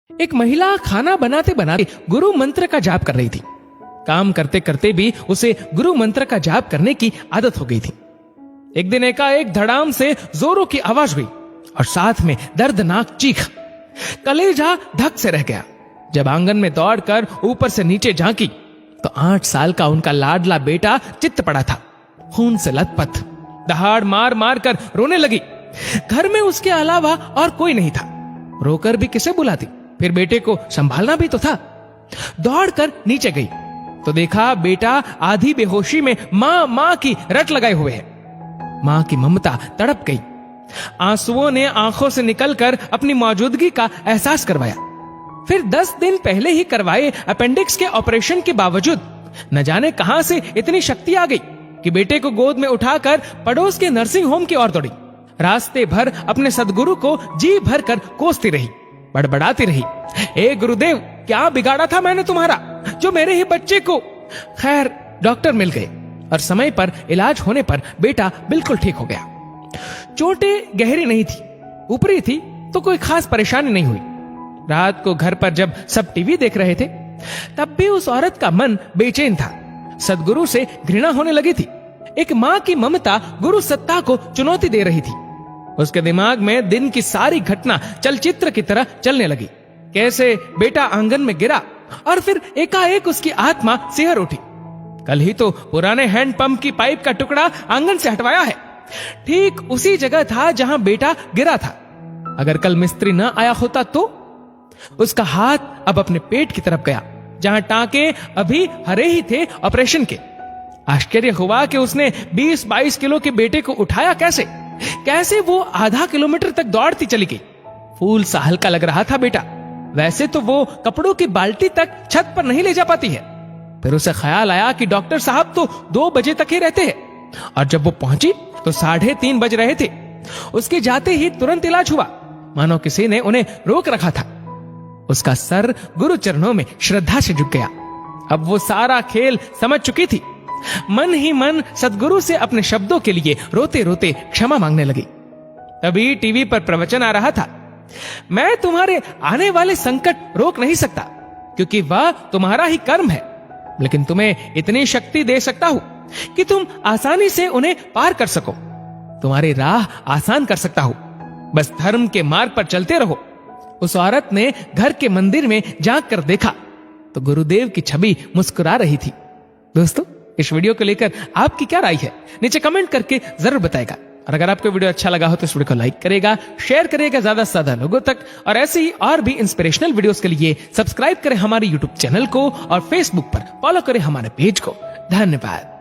एक महिला खाना बनाते बनाते गुरु मंत्र का जाप कर रही थी। काम करते करते भी उसे गुरु मंत्र का जाप करने की आदत हो गई थी। एक दिन एकाएक धड़ाम से जोरों की आवाज हुई और साथ में दर्दनाक चीख। कलेजा धक से रह गया। जब आंगन में दौड़कर ऊपर से नीचे झांकी तो 8 साल का उनका लाडला बेटा चित्त पड़ा था, खून से लथपथ। दहाड़ मार मार कर रोने लगी। घर में उसके अलावा और कोई नहीं था। रोकर भी किसे बुलाती, फिर बेटे को संभालना भी तो था। दौड़कर नीचे गई तो देखा बेटा आधी बेहोशी में मां मां की रट लगाए हुए है। मां की ममता तड़प गई। आंसुओं ने आंखों से निकलकर अपनी मौजूदगी का एहसास करवाया। फिर 10 दिन पहले ही करवाए अपेंडिक्स के ऑपरेशन के बावजूद न जाने कहां से इतनी शक्ति आ गई कि बेटे को गोद में उठाकर पड़ोस के नर्सिंग होम की ओर दौड़ी। रास्ते भर अपने सदगुरु को जी भर कर कोसती रही, बड़बड़ाती रही, ए गुरुदेव, क्या बिगाड़ा था मैंने तुम्हारा जो मेरे ही बच्चे को। खैर डॉक्टर मिल गए और समय पर इलाज होने पर बेटा बिल्कुल ठीक हो गया। चोटें गहरी नहीं थी, ऊपरी थी तो कोई खास परेशानी नहीं हुई। रात को घर पर जब सब टीवी देख रहे थे तब भी उस औरत का मन बेचैन था। सदगुरु से घृणा होने लगी थी। एक मां की ममता गुरु सत्ता को चुनौती दे रही थी। उसके दिमाग में दिन की सारी घटना चलचित्र की तरह चलने लगी। कैसे बेटा आंगन में गिरा और फिर एकाएक उसकी आत्मा सिहर उठी। कल ही तो पुराने हैंडपंप की पाइप का टुकड़ा आंगन से हटवाया है, ठीक उसी जगह था जहां बेटा गिरा था। अगर कल मिस्त्री न आया होता तो उसका हाथ अब अपने पेट की तरफ गया जहां टांके अभी हरे ही थे ऑपरेशन के। आश्चर्य हुआ कि उसने 20-22 किलो के बेटे को उठाया कैसे वो आधा किलोमीटर तक दौड़ती चली गई। फूल सा हल्का लग रहा था बेटा। वैसे तो वो कपड़ों की बाल्टी तक छत पर नहीं ले जा पाती है। फिर उसे ख्याल आया कि डॉक्टर साहब तो 2 बजे तक ही रहते हैं और जब वो पहुंची तो 3:30 बज रहे थे। उसके जाते ही तुरंत इलाज हुआ, मानो किसी ने उन्हें रोक रखा था। उसका सर गुरु चरणों में श्रद्धा से झुक गया। अब वो सारा खेल समझ चुकी थी। मन ही मन सदगुरु से अपने शब्दों के लिए रोते रोते क्षमा मांगने लगी। तभी टीवी पर प्रवचन आ रहा था, मैं तुम्हारे आने वाले संकट रोक नहीं सकता क्योंकि वह तुम्हारा ही कर्म है, लेकिन तुम्हें इतनी शक्ति दे सकता हूं कि तुम आसानी से उन्हें पार कर सको। तुम्हारी राह आसान कर सकता हूं, बस धर्म के मार्ग पर चलते रहो। उस औरत ने घर के मंदिर में झांक कर देखा तो गुरुदेव की छवि मुस्कुरा रही थी। दोस्तों, इस वीडियो को लेकर आपकी क्या राय है, नीचे कमेंट करके जरूर बताएगा। और अगर आपको वीडियो अच्छा लगा हो तो इस वीडियो को लाइक करेगा, शेयर करेगा ज्यादा से ज्यादा लोगों तक। और ऐसे ही और भी इंस्पिरेशनल वीडियोस के लिए सब्सक्राइब करें हमारे यूट्यूब चैनल को और फेसबुक पर फॉलो करें हमारे पेज को। धन्यवाद।